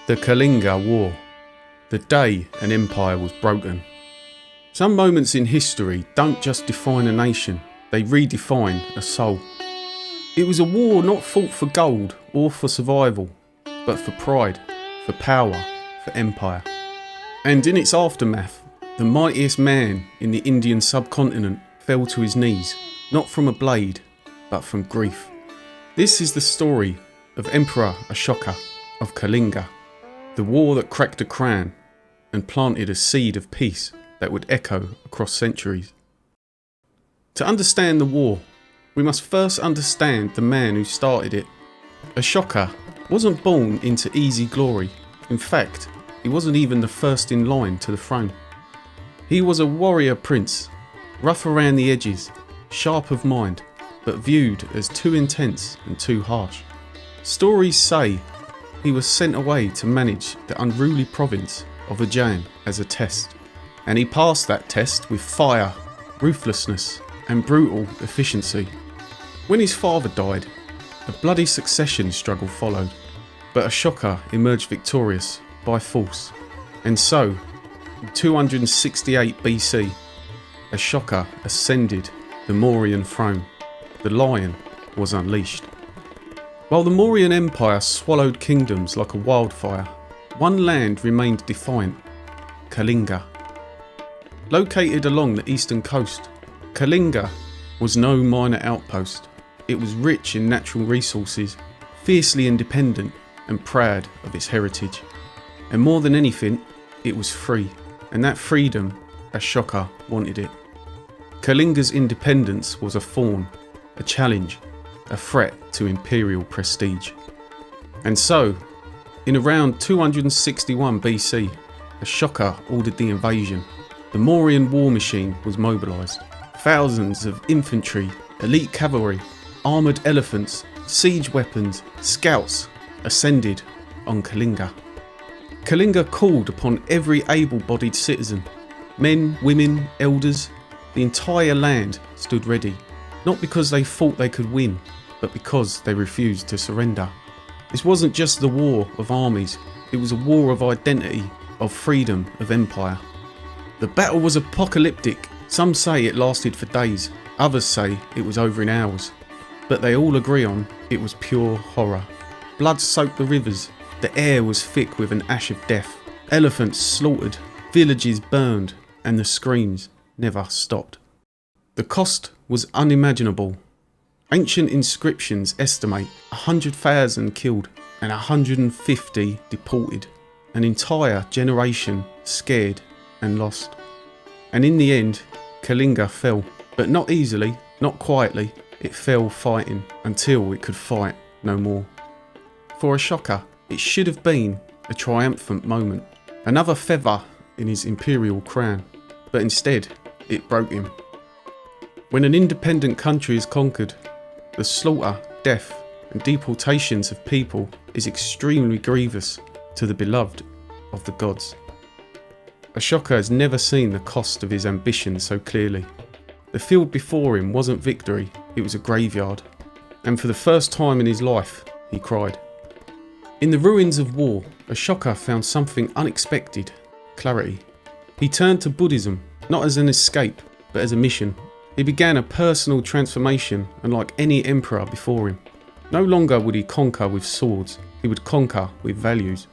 The Kalinga War, the day an empire was broken. Some moments in history don't just define a nation, they redefine a soul. It was a war not fought for gold or for survival, but for pride, for power, for empire. And in its aftermath, the mightiest man in the Indian subcontinent fell to his knees, not from a blade, but from grief. This is the story of Emperor Ashoka of Kalinga, the war that cracked a crown and planted a seed of peace that would echo across centuries. To understand the war, we must first understand the man who started it. Ashoka wasn't born into easy glory. In fact, he wasn't even the first in line to the throne. He was a warrior prince, rough around the edges, sharp of mind, but viewed as too intense and too harsh. Stories say he was sent away to manage the unruly province of Ujjain as a test, and he passed that test with fire, ruthlessness and brutal efficiency. When his father died, a bloody succession struggle followed, but Ashoka emerged victorious by force, and so, in 268 BC, Ashoka ascended the Mauryan throne. The lion was unleashed. While the Mauryan Empire swallowed kingdoms like a wildfire, one land remained defiant: Kalinga. Located along the eastern coast, Kalinga was no minor outpost. It was rich in natural resources, fiercely independent and proud of its heritage. And more than anything, it was free, and that freedom, Ashoka wanted it. Kalinga's independence was a thorn, a challenge, a threat to imperial prestige. And so, in around 261 BC, Ashoka ordered the invasion. The Mauryan war machine was mobilised. Thousands of infantry, elite cavalry, armoured elephants, siege weapons, scouts ascended on Kalinga. Kalinga called upon every able-bodied citizen. Men, women, elders, the entire land stood ready. Not because they thought they could win, but because they refused to surrender. This wasn't just the war of armies, it was a war of identity, of freedom, of empire. The battle was apocalyptic. Some say it lasted for days, others say it was over in hours. But they all agree on it was pure horror. Blood soaked the rivers, the air was thick with an ash of death. Elephants slaughtered, villages burned, and the screams never stopped. The cost was unimaginable. Ancient inscriptions estimate 100,000 killed and 150 deported. An entire generation scared and lost. And in the end, Kalinga fell. But not easily, not quietly. It fell fighting until it could fight no more. For Ashoka, it should have been a triumphant moment. Another feather in his imperial crown. But instead, it broke him. When an independent country is conquered, the slaughter, death and deportations of people is extremely grievous to the beloved of the gods. Ashoka has never seen the cost of his ambition so clearly. The field before him wasn't victory, it was a graveyard. And for the first time in his life, he cried. In the ruins of war, Ashoka found something unexpected: clarity. He turned to Buddhism, not as an escape, but as a mission. He began a personal transformation, unlike any emperor before him. No longer would he conquer with swords, he would conquer with values.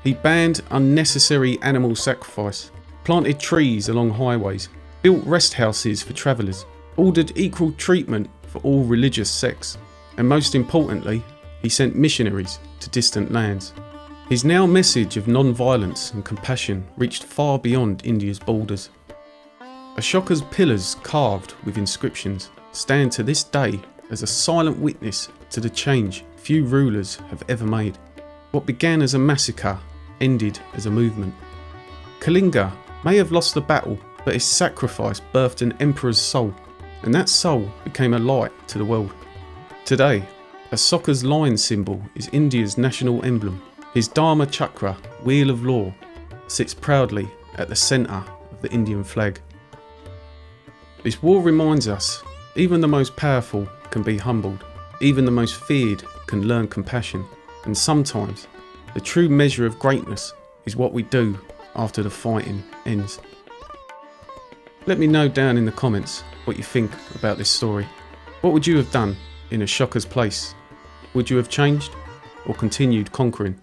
He banned unnecessary animal sacrifice, planted trees along highways, built rest houses for travellers, ordered equal treatment for all religious sects, and most importantly, he sent missionaries to distant lands. His now message of non-violence and compassion reached far beyond India's borders. Ashoka's pillars, carved with inscriptions, stand to this day as a silent witness to the change few rulers have ever made. What began as a massacre ended as a movement. Kalinga may have lost the battle, but his sacrifice birthed an emperor's soul, and that soul became a light to the world. Today, Ashoka's lion symbol is India's national emblem. His Dharma chakra, wheel of law, sits proudly at the centre of the Indian flag. This war reminds us, even the most powerful can be humbled, even the most feared can learn compassion, and sometimes The true measure of greatness is what we do after the fighting ends. Let me know down in the comments what you think about this story. What would you have done in Ashoka's place? Would you have changed or continued conquering?